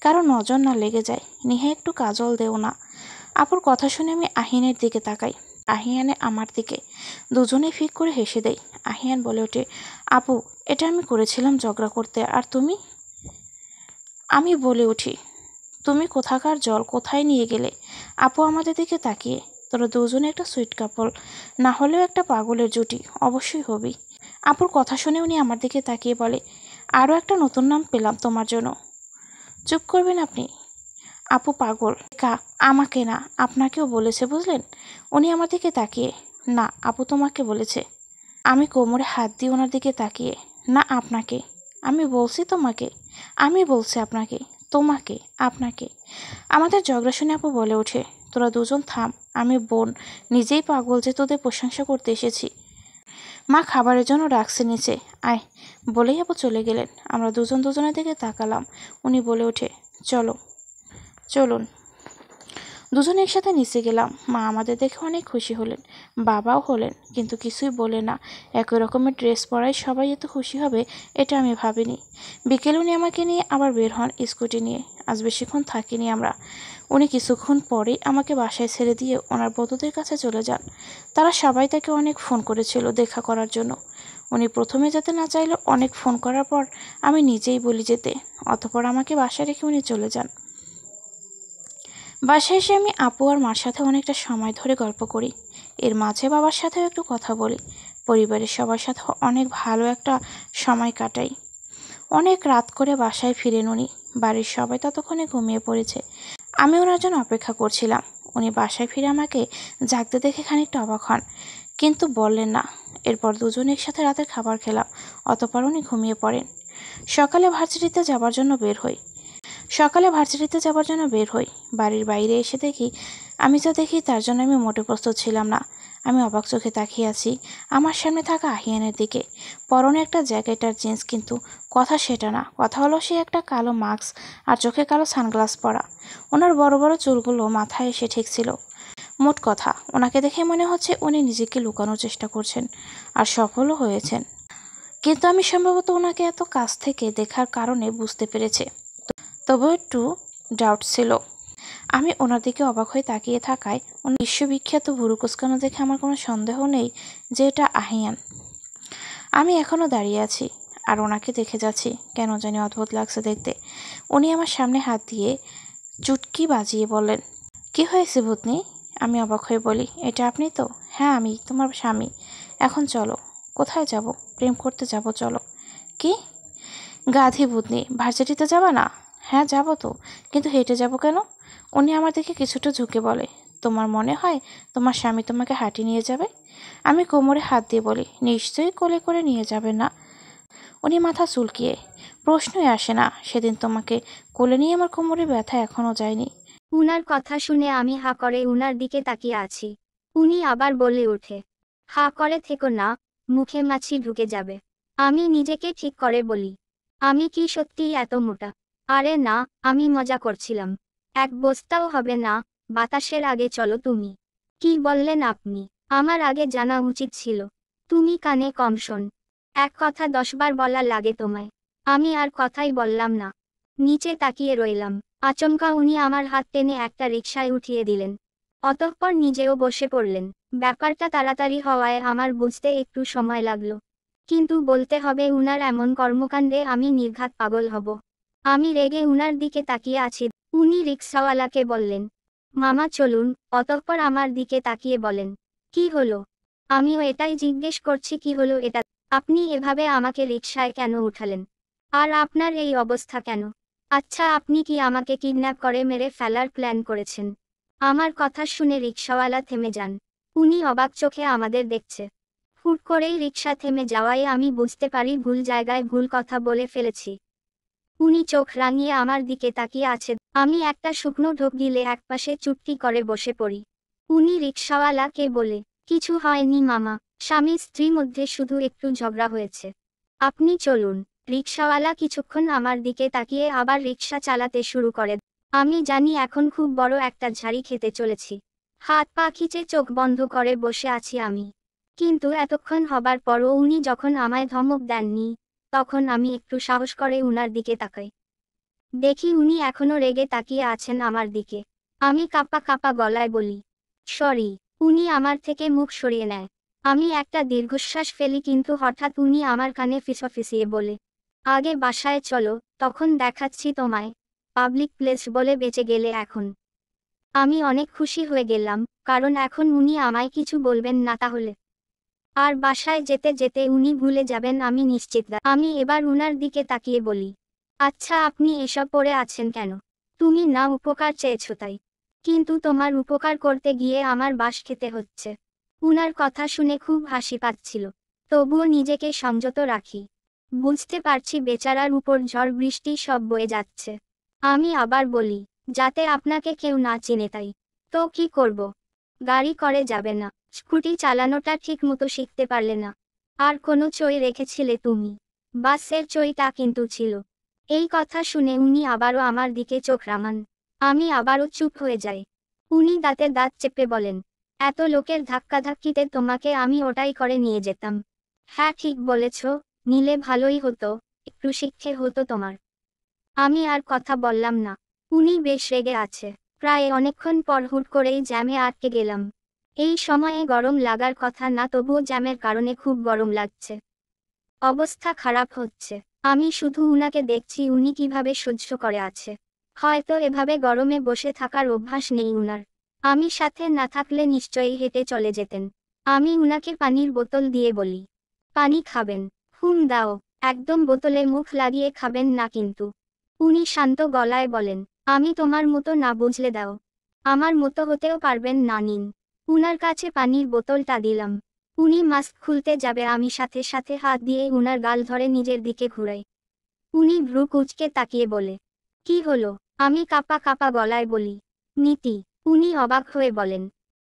কারো নজর না লেগে যায়, নিহে একটু কাজল দেও না। আপুর কথা শুনে আমি আহিনের দিকে তাকাই, আহিয়ানে আমার দিকে। দুজনেই ফিক করে হেসে দেয়। আহিয়ান বলে ওঠে, আপু, এটা আমি করেছিলাম ঝগড়া করতে, আর তুমি? আমি বলে উঠি, তুমি কোথাকার জল কোথায় নিয়ে গেলে? আপু আমাদের দিকে তাকিয়ে, তোরা দুজনে একটা সুইট কাপল না হলেও একটা পাগলের জুটি অবশ্যই হবি। আপুর কথা শুনে উনি আমার দিকে তাকিয়ে বলে, আরও একটা নতুন নাম পেলাম তোমার জন্য। চুপ করবেন আপনি? আপু পাগল আমাকে না, আপনাকেও বলেছে বুঝলেন। উনি আমার দিকে তাকিয়ে, না আপু তোমাকে বলেছে। আমি কোমরে হাত দিয়ে ওনার দিকে তাকিয়ে, না আপনাকে। আমি বলছি তোমাকে, আমি বলছি আপনাকে, তোমাকে, আপনাকে। আমাদের ঝগড়া শুনে আপু বলে ওঠে, তোরা দুজন থাম, আমি বোন নিজেই পাগল যে তোদের প্রশংসা করতে এসেছি। মা খাবারের জন্য ডাকছে নিচে, আয়, বলেই আপু চলে গেলেন। আমরা দুজন দুজনের দিকে তাকালাম। উনি বলে ওঠে, চলো, চলুন। দুজনে একসাথে নিচে গেলাম। মা আমাদের দেখে অনেক খুশি হলেন, বাবাও হলেন, কিন্তু কিছুই বলে না। একই রকমের ড্রেস পরায় সবাই এত খুশি হবে এটা আমি ভাবিনি। বিকেলে উনি আমাকে নিয়ে আবার বের হন স্কুটি নিয়ে। আজ বেশিক্ষণ থাকিনি আমরা। উনি কিছুক্ষণ পরেই আমাকে বাসায় ছেড়ে দিয়ে ওনার বন্ধুদের কাছে চলে যান। তারা সবাই তাকে অনেক ফোন করেছিল দেখা করার জন্য। উনি প্রথমে যেতে না চাইলে অনেক ফোন করার পর আমি নিজেই বলি যেতে। অতঃপর আমাকে বাসায় রেখে উনি চলে যান। বাসায় এসে আমি আপু আর মার সাথে অনেকটা সময় ধরে গল্প করি। এর মাঝে বাবার সাথেও একটু কথা বলি। পরিবারের সবার সাথে অনেক ভালো একটা সময় কাটাই। অনেক রাত করে বাসায় ফিরেন উনি। বাড়ির সবাই ততক্ষণে ঘুমিয়ে পড়েছে। আমি ওনার জন্য অপেক্ষা করছিলাম। উনি বাসায় ফিরে আমাকে জাগতে দেখে খানিকটা অবাক হন, কিন্তু বললেন না। এরপর দুজনে একসাথে রাতের খাবার খেলাম। অতঃপর উনি ঘুমিয়ে পড়েন। সকালে ভার্সিটিতে যাবার জন্য বের হই। বাড়ির বাইরে এসে দেখি, আমি যা দেখি তার জন্য আমি মোটে প্রস্তুত ছিলাম না। আমি অবাক চোখে তাকিয়ে আছি আমার সামনে থাকা আহিয়ানের দিকে। পরনে একটা জ্যাকেট আর জিন্স, কিন্তু কথা সেটা না। কথা হলো সে একটা কালো মাস্ক আর চোখে কালো সানগ্লাস পরা। ওনার বড় বড় চুলগুলো মাথায় এসে ঠেকছিল। মোট কথা, ওনাকে দেখে মনে হচ্ছে উনি নিজেকে লুকানোর চেষ্টা করছেন, আর সফলও হয়েছেন। কিন্তু আমি সম্ভবত ওনাকে এত কাছ থেকে দেখার কারণে বুঝতে পেরেছি। তবু একটু ডাউট ছিল। আমি ওনার দিকে অবাক হয়ে তাকিয়ে থাকায় ওনার বিশ্ববিখ্যাত ভুরু কুঁচকানো দেখে আমার কোনো সন্দেহ নেই যে এটা আহিয়ান। আমি এখনও দাঁড়িয়ে আছি আর ওনাকে দেখে যাচ্ছি। কেন জানি অদ্ভুত লাগছে দেখতে। উনি আমার সামনে হাত দিয়ে চুটকি বাজিয়ে বললেন, কি হয়েছে ভূতনি? আমি অবাক হয়ে বলি, এটা আপনি তো? হ্যাঁ আমি, তোমার স্বামী। এখন চলো। কোথায় যাব? প্রেম করতে যাব, চলো। কি? গাধি ভূতনি, ভার্সিটিতে যাবা না? হ্যাঁ যাব তো, কিন্তু হেঁটে যাব কেন? উনি আমার দিকে কিছুটা ঝুঁকে বলে, তোমার মনে হয় তোমার স্বামী তোমাকে হাঁটিয়ে নিয়ে যাবে? আমি কোমরে হাত দিয়ে বলি, নিশ্চয়ই কোলে করে নিয়ে যাবে না। উনি মাথা চুলকিয়ে, প্রশ্নই আসে না। সেদিন তোমাকে কোলে নিয়ে আমার কোমরে ব্যথা এখনও যায়নি। উনার কথা শুনে আমি হা করে উনার দিকে তাকিয়ে আছি। উনি আবার বলে ওঠে, হা করে থেকো না, মুখে মাছি ঢুকে যাবে। আমি নিজেকে ঠিক করে বলি, আমি কি সত্যিই এত মোটা? আরে না, আমি মজা করছিলাম। এক বস্তাও হবে না। বাতাসের আগে চলো তুমি। কি বললেন আপনি? আমার আগে জানা উচিত ছিল। তুমি কানে কম শোন। এক কথা 10 বার বলা লাগে তোমায়। আমি আর কথাই বললাম না। নিচে তাকিয়ে রইলাম। আচমকা উনি আমার হাত টেনে একটা রিকশায় উঠিয়ে দিলেন। অতঃপর নিজেও বসে পড়লেন। ব্যাপারটা তাড়াতাড়ি হওয়ায় আমার বুঝতে একটু সময় লাগলো। কিন্তু বলতে হবে উনার এমন কর্মকাণ্ডে আমি নির্ঘাত পাগল হব। আমি রেগে উনার দিকে তাকিয়ে আছি। উনি রিকশাওয়ালাকে বললেন, মামা চলুন। অতঃপর আমার দিকে তাকিয়ে বলেন, কি হলো? আমিও এটাই জিজ্ঞেস করছি, কি হলো এটা? আপনি এভাবে আমাকে রিকশায় কেন উঠালেন? আর আপনার এই অবস্থা কেন? আচ্ছা, আপনি কি আমাকে কিডন্যাপ করে মেরে ফেলার প্ল্যান করেছেন? আমার কথা শুনে রিকশাওয়ালা থেমে যান। উনি অবাক চোখে আমাদের দেখছে। হুট করেই রিকশা থেমে যাওয়ায় আমি বুঝতে পারি ভুল জায়গায় ভুল কথা বলে ফেলেছি। উনি চোখ রাঙিয়ে আমার দিকে তাকিয়ে আছে। আমি একটা শুকনো ঢোক গিলে একপাশে চুপটি করে বসে পড়ি। উনি রিকশাওয়ালাকে বলে, কিছু হয়নি মামা, স্বামী স্ত্রী মধ্যে শুধু একটু ঝগড়া হয়েছে। আপনি চলুন। রিকশাওয়ালা কিছুক্ষণ আমার দিকে তাকিয়ে আবার রিকশা চালাতে শুরু করে। আমি জানি এখন খুব বড় একটা ঝাড়ি খেতে চলেছি। হাত পা খিচে চোখ বন্ধ করে বসে আছি আমি। কিন্তু এতক্ষণ হবার পরও উনি যখন আমায় ধমক দেননি, তখন আমি একটু সাহস করে উনার দিকে তাকাই। দেখি উনি এখনো রেগে তাকিয়ে আছেন আমার দিকে। আমি কাঁপা কাঁপা গলায় বলি, সরি। উনি আমার থেকে মুখ সরিয়ে নেয়। আমি একটা দীর্ঘশ্বাস ফেলি, কিন্তু হঠাৎ উনি আমার কানে ফিসফিসিয়ে বলে, আগে বাসায় চলো, তখন দেখাচ্ছি তোমায়। পাবলিক প্লেস বলে বেঁচে গেলে এখন। আমি অনেক খুশি হয়ে গেলাম, কারণ এখন উনি আমায় কিছু বলবেন না তাহলে। আর বাসায় যেতে যেতে উনি ভুলে যাবেন আমি নিশ্চিত। আমি এবার উনার দিকে তাকিয়ে বলি, আচ্ছা আপনি এসব পড়ে আছেন কেন? তুমি না উপকার চেয়েছো তাই। কিন্তু তোমার উপকার করতে গিয়ে আমার বাস খেতে হচ্ছে। উনার কথা শুনে খুব হাসি পাচ্ছিল। তবুও নিজেকে সংযত রাখি। বুঝতে পারছি বেচারার উপর ঝড় বৃষ্টি সব বয়ে যাচ্ছে। আমি আবার বলি, যাতে আপনাকে কেউ না চিনে তাই। তো কি করব? গাড়ি করে যাবে না? স্কুটি চালানোটা ঠিক মতো শিখতে পারলে না? আর কোনো চই রেখেছিলে তুমি? বাসের চইটা কিন্তু ছিল। এই কথা শুনে উনি আবারও আমার দিকে চোখ রাঙান। আমি আবারও চুপ হয়ে যাই। উনি দাঁতে দাঁত চেপে বলেন, এত লোকের ধাক্কাধাক্কিতে তোমাকে আমি ওটাই করে নিয়ে যেতাম। হ্যাঁ ঠিক বলেছ, নিলে ভালোই হতো, একটু শিক্ষে হতো তোমার। আমি আর কথা বললাম না। উনি বেশ রেগে আছে। প্রায় অনেকক্ষণ পর হুট করেই জ্যামে আটকে গেলাম। এই সময়ে গরম লাগার কথা না, তবুও জ্যামের কারণে খুব গরম লাগছে। অবস্থা খারাপ হচ্ছে। আমি শুধু উনাকে দেখছি উনি কিভাবে সহ্য করে আছে। হয়তো এভাবে গরমে বসে থাকার অভ্যাস নেই উনার। আমি সাথে না থাকলে নিশ্চয়ই হেঁটে চলে যেতেন। আমি উনাকে পানির বোতল দিয়ে বলি, পানি খাবেন? হুম দাও। একদম বোতলে মুখ লাগিয়ে খাবেন না কিন্তু। উনি শান্ত গলায় বলেন, আমি তোমার মতো না, বুঝলে দাও। আমার মতো হতেও পারবেন না, নিন। উনার কাছে পানির বোতলটা দিলাম। উনি মাস্ক খুলতে যাবে, আমি সাথে সাথে হাত দিয়ে উনার গাল ধরে নিজের দিকে ঘুরাই। উনি ভ্রু কুঁচকে তাকিয়ে বলে, কি হলো? আমি কাঁপা কাঁপা গলায় বলি, নীতি। উনি অবাক হয়ে বলেন,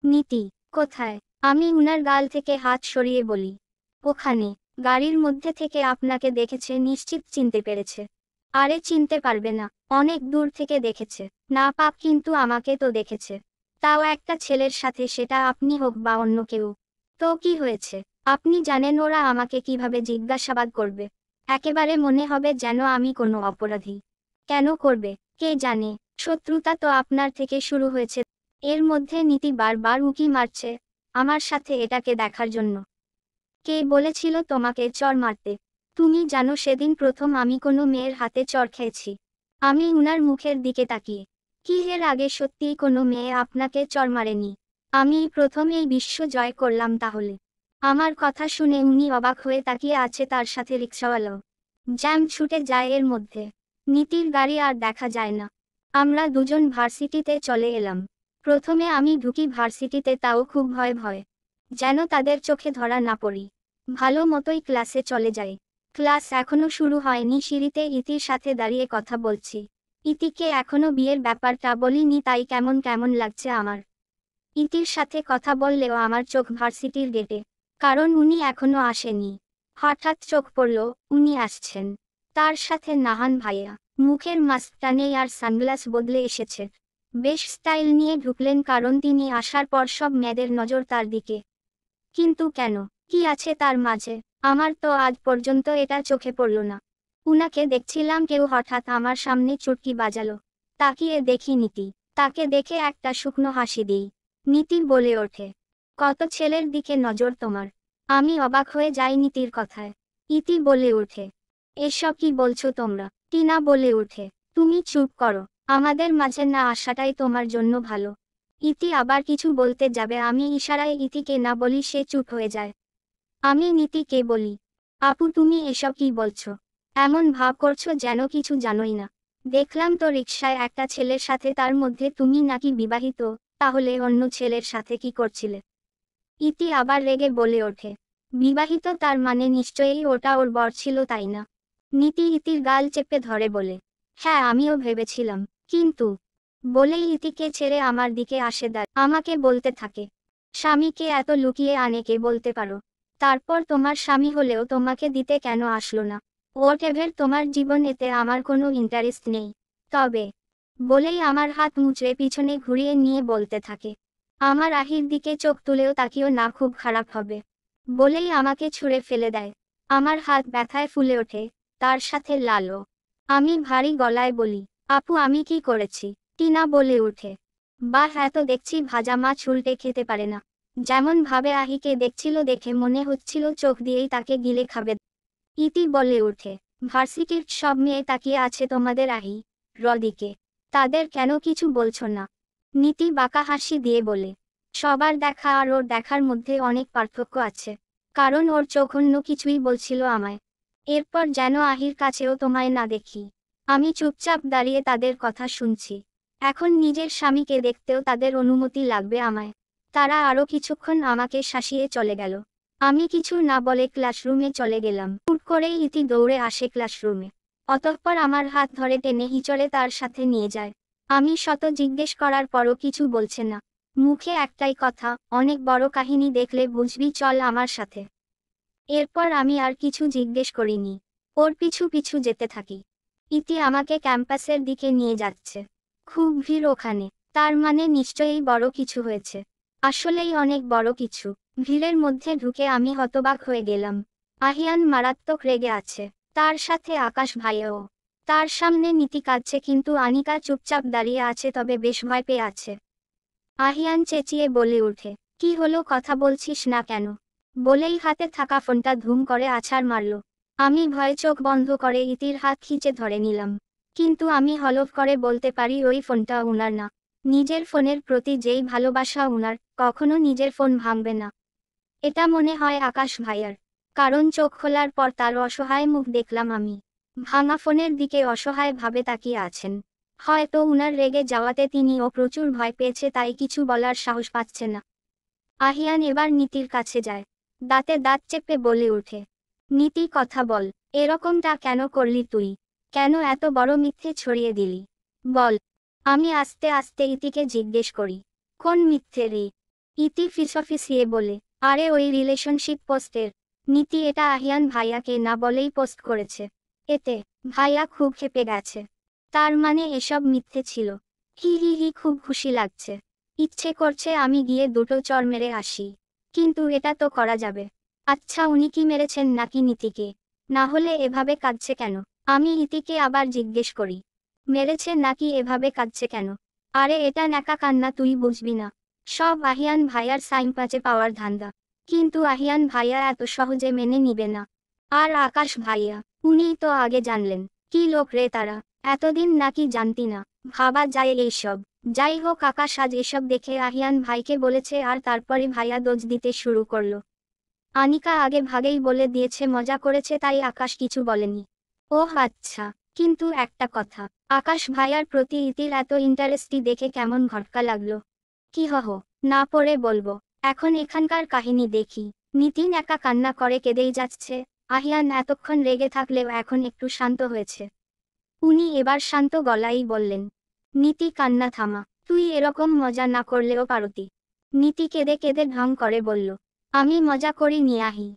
নীতি কোথায়? আমি উনার গাল থেকে হাত সরিয়ে বলি, ওখানে। গাড়ির মধ্যে থেকে আপনাকে দেখেছে, নিশ্চিত চিনতে পেরেছে। আরে চিনতে পারবে না, অনেক দূর থেকে দেখেছে। না পাপ, কিন্তু আমাকে তো দেখেছে। তাও একটা ছেলের সাথে, সেটা আপনি হোক বা অন্য কেউ। তো কি হয়েছে? আপনি জানেন ওরা আমাকে কিভাবে জিজ্ঞাসাবাদ করবে? একেবারে মনে হবে যেন আমি কোনো অপরাধী। কেন করবে? কে জানে। শত্রুতা তো আপনার থেকে শুরু হয়েছে। এর মধ্যে নীতি বারবার উকি মারছে আমার সাথে, এটাকে দেখার জন্য। কে বলেছিল তোমাকে চড় মারতে? তুমি জানো সেদিন প্রথম আমি কোনো মেয়ের হাতে চড় খেয়েছি? আমি উনার মুখের দিকে তাকিয়ে, কি এর আগে সত্যিই কোনো মেয়ে আপনাকে চড় মারেনি? আমি প্রথম এই বিশ্ব জয় করলাম তাহলে? আমার কথা শুনে উনি অবাক হয়ে তাকিয়ে আছে, তার সাথে রিকশাওয়ালাও। জ্যাম ছুটে যায় এর মধ্যে। নীতির গাড়ি আর দেখা যায় না। আমরা দুজন ভার্সিটিতে চলে এলাম। প্রথমে আমি ঢুকি ভার্সিটিতে, তাও খুব ভয় ভয়, যেন তাদের চোখে ধরা না পড়ি। ভালো মতোই ক্লাসে চলে যাই। ক্লাস এখনো শুরু হয়নি, সিঁড়িতে ইতির সাথে দাঁড়িয়ে কথা বলছি। ইতিকে এখনো বিয়ের ব্যাপারটা বলিনি, তাই কেমন কেমন লাগছে আমার। ইতির সাথে কথা বললেও আমার চোখ ভার্সিটির গেটে, কারণ উনি এখনো আসেনি। হঠাৎ চোখ পড়ল, উনি আসছেন। তার সাথে নাহান ভাইয়া। মুখের মাস্কটা নেই আর সানগ্লাস বদলে এসেছে। বেশ স্টাইল নিয়ে ঢুকলেন, কারণ তিনি আসার পর সব মেয়েদের নজর তার দিকে। কিন্তু কেন? কি আছে তার মাঝে? আমার তো আজ পর্যন্ত এটা চোখে পড়ল না। উনাকে দেখছিলাম, কেউ হঠাৎ আমার সামনে চুটকি বাজালো। তাকিয়ে দেখি নীতি। তাকে দেখে একটা শুকনো হাসি দিই। নীতি বলে ওঠে, কত ছেলের দিকে নজর তোমার। আমি অবাক হয়ে যাই নীতির কথায়। ইতি বলে ওঠে, এসব কি বলছো তোমরা? টিনা বলে ওঠে, তুমি চুপ করো, আমাদের মাঝে না আসাটাই তোমার জন্য ভালো। ইতি আবার কিছু বলতে যাবে, আমি ইশারায় ইতিকে না বলি সে চুপ হয়ে যায়। আমি নীতিকে বলি, আপু তুমি এসব কি বলছো? এমন ভাব করছো যেন কিছু জানোই না। দেখলাম তো রিকশায় একটা ছেলের সাথে, তার মধ্যে তুমি নাকি বিবাহিত, তাহলে অন্য ছেলের সাথে কি করছিলে? ইতি আবার রেগে বলে ওঠে, বিবাহিত তার মানে নিশ্চয়ই ওটা ওর বর ছিল তাই না? নীতি ইতির গাল চেপে ধরে বলে, হ্যাঁ আমিও ভেবেছিলাম, কিন্তু বলেই ইতিকে ছেড়ে আমার দিকে আসে আমাকে বলতে থাকে, স্বামীকে এত লুকিয়ে আনে কে বলতে পারো? তারপর তোমার স্বামী হলেও তোমাকে দিতে কেন আসলো না? হোয়াটএভার তোমার জীবন, এতে আমার কোনো ইন্টারেস্ট নেই। তবে বলেই আমার হাত মুচড়ে পিছনে ঘুরিয়ে নিয়ে বলতে থাকে, আমার আহির দিকে চোখ তুলেও তাকিও না, খুব খারাপ হবে। বলেই আমাকে ছুঁড়ে ফেলে দেয়। আমার হাত ব্যথায় ফুলে ওঠে, তার সাথে লালও। আমি ভারী গলায় বলি, আপু আমি কি করেছি? টিনা বলে ওঠে, বাহ এত দেখছি ভাজা মাছ উল্টে খেতে পারে না। যেমন ভাবে আহিকে দেখছিল দেখে মনে হচ্ছিল চোখ দিয়েই তাকে গিলে খাবে। ইতি বলে ওঠে, ভার্সিটির সব মেয়ে তাকিয়ে আছে তোমাদের আহি রদিকে, তাদের কেন কিছু বলছো না? নীতি বাঁকা হাসি দিয়ে বলে, সবার দেখা আর ওর দেখার মধ্যে অনেক পার্থক্য আছে, কারণ ওর চোখ অন্য কিছুই বলছিল আমায়। এরপর যেন আহির কাছেও তোমায় না দেখি। আমি চুপচাপ দাঁড়িয়ে তাদের কথা শুনছি। এখন নিজের স্বামীকে দেখতেও তাদের অনুমতি লাগবে আমায়। তারা আরও কিছুক্ষণ আমাকে শাসিয়ে চলে গেল। আমি কিছু না বলে ক্লাসরুমে চলে গেলাম। হুট করেই ইতি দৌড়ে আসে ক্লাসরুমে। অতঃপর আমার হাত ধরে টেনে হিঁচড়ে তার সাথে নিয়ে যায়। আমি শত জিজ্ঞেস করার পরও কিছু বলছে না। মুখে একটাই কথা, অনেক বড় কাহিনী দেখলে বুঝবি, চল আমার সাথে। এরপর আমি আর কিছু জিজ্ঞেস করিনি। ওর পিছু পিছু যেতে থাকি। ইতি আমাকে ক্যাম্পাসের দিকে নিয়ে যাচ্ছে। খুব ভিড় ওখানে, তার মানে নিশ্চয়ই বড় কিছু হয়েছে। আসলেই অনেক বড় কিছু। ভিড়ের মধ্যে ঢুকে আমি হতবাক হয়ে গেলাম। আহিয়ান মারাত্মক রেগে আছে, তার সাথে আকাশ ভাইয়াও। তার সামনে নীতি কাঁদছে, কিন্তু আনিকা চুপচাপ দাঁড়িয়ে আছে, তবে বেশ ভয় পেয়ে আছে। আহিয়ান চেঁচিয়ে বলে ওঠে, কি হলো, কথা বলছিস না কেন? বলেই হাতে থাকা ফোনটা ধুম করে আছাড় মারল। আমি ভয়ে চোখ বন্ধ করে ইতির হাত খিঁচে ধরে নিলাম। কিন্তু আমি হলফ করে বলতে পারি ওই ফোনটা উনার না। নিজের ফোনের প্রতি যেই ভালোবাসা উনার, কখনো নিজের ফোন ভাঙবে না। এটা মনে হয় আকাশ ভাইয়ার, কারণ চোখ খোলার পর তার অসহায় মুখ দেখলাম আমি। ভাঙা ফোনের দিকে অসহায় ভাবে তাকিয়ে আছেন। হয়তো উনার রেগে যাওয়াতে তিনিও প্রচুর ভয় পেয়েছে, তাই কিছু বলার সাহস পাচ্ছে না। আহিয়ান এবার নীতির কাছে যায়। দাঁতে দাঁত চেপে বলে ওঠে, নীতি কথা বল, এরকমটা কেন করলি তুই? কেন এত বড় মিথ্যে ছড়িয়ে দিলি? বল। আমি আস্তে আস্তে ইতিকে জিজ্ঞেস করি, কোন মিথ্যে রে? ইতি ফিসফিসিয়ে বলে, আরে ওই রিলেশনশিপ পোস্টের। নীতি এটা আহিয়ান ভাইয়াকে না বলেই পোস্ট করেছে। এতে ভাইয়া খুব ক্ষেপে গেছে। তার মানে এসব মিথ্যে ছিল। হি হি হি, খুব খুশি লাগছে। ইচ্ছে করছে আমি গিয়ে দুটো চড় মেরে আসি। কিন্তু এটা তো করা যাবে। আচ্ছা উনি কি মেরেছেন নাকি নীতিকে? না হলে এভাবে কাঁদছে কেন? আমি ইতিকে আবার জিজ্ঞেস করি, মেরেছে নাকি এভাবে কাঁদছে কেন? আরে এটা ন্যাকা কান্না, তুই বুঝবি না। সব আহিয়ান ভাইয়ার সাইনপাচে পাওয়ার ধান্দা। কিন্তু আহিয়ান ভাইয়া এত সহজে মেনে নিবে না। আর আকাশ ভাইয়া, উনিই তো আগে জানলেন। কি লোক রে তারা, এতদিন নাকি জানতি না? ভাবা যায় এইসব। যাই হোক, আকাশ আজ এসব দেখে আহিয়ান ভাইকে বলেছে, আর তারপরে ভাইয়া দোষ দিতে শুরু করলো। আনিকা আগে ভাগেই বলে দিয়েছে মজা করেছে, তাই আকাশ কিছু বলেনি। ওহ আচ্ছা, কিন্তু একটা কথা, আকাশ ভাইয়ার প্রতি ইতির এত ইন্টারেস্টি দেখে কেমন ঘটকা লাগলো। কি হহ, না পড়ে বলবো। এখন এখানকার কাহিনী দেখি। নিতিন একা কান্না করে কেঁদেই যাচ্ছে। আহিয়ান এতক্ষণ রেগে থাকলেও এখন একটু শান্ত হয়েছে। উনি এবার শান্ত গলায় বললেন, নীতি কান্না থামা, তুই এরকম মজা না করলেও পারতি। নীতি কেঁদে কেঁদে ঢং করে বলল, আমি মজা করি নি আহি।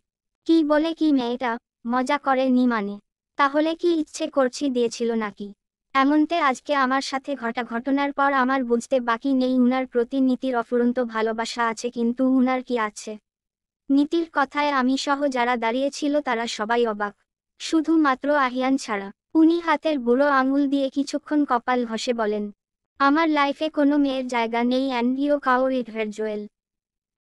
কি বলে কি মেয়েটা, মজা করে নি মানে? তাহলে কি ইচ্ছে করছি দিয়েছিল নাকি? এমনতে আজকে আমার সাথে ঘটা ঘটনার পর আমার বুঝতে বাকি নেই উনার প্রতি নীতির অফুরন্ত ভালোবাসা আছে, কিন্তু উনার কি আছে? নীতির কথায় আমি সহ যারা দাঁড়িয়েছিল তারা সবাই অবাক, শুধুমাত্র আহিয়ান ছাড়া। উনি হাতের বুড়ো আঙুল দিয়ে কিছুক্ষণ কপাল ঘষে বলেন, আমার লাইফে কোনো মেয়ের জায়গা নেই, and you cow it her jewel.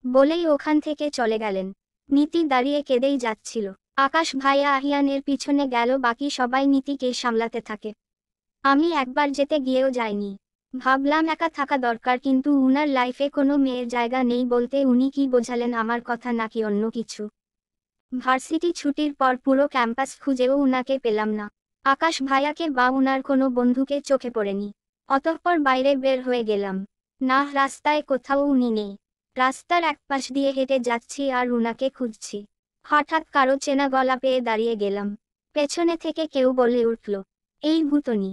বলেই ওখান থেকে চলে গেলেন। নীতি দাঁড়িয়ে কেঁদেই যাচ্ছিল। আকাশ ভাইয়া আহিয়ানের পিছনে গেল, বাকি সবাই নীতিকে সামলাতে থাকে। আমি একবার যেতে গিয়েও যাইনি। ভাবলাম একা থাকা দরকার, কিন্তু উনার লাইফে কোনো মেয়ের জায়গা নেই বলতে উনি কি বোঝালেন, আমার কথা নাকি অন্য কিছু? ভার্সিটি ছুটির পর পুরো ক্যাম্পাস খুঁজেও উনাকে পেলাম না। আকাশ ভাইয়াকে বা উনার কোনো বন্ধুকে চোখে পড়েনি। অতঃপর বাইরে বের হয়ে গেলাম। না, রাস্তায় কোথাও উনি নেই। রাস্তার একপাশ দিয়ে হেঁটে যাচ্ছি আর উনাকে খুঁজছি। হঠাৎ কারো চেনা গলা পেয়ে দাঁড়িয়ে গেলাম। পেছনে থেকে কেউ বলে উঠল, এই ভূতনি।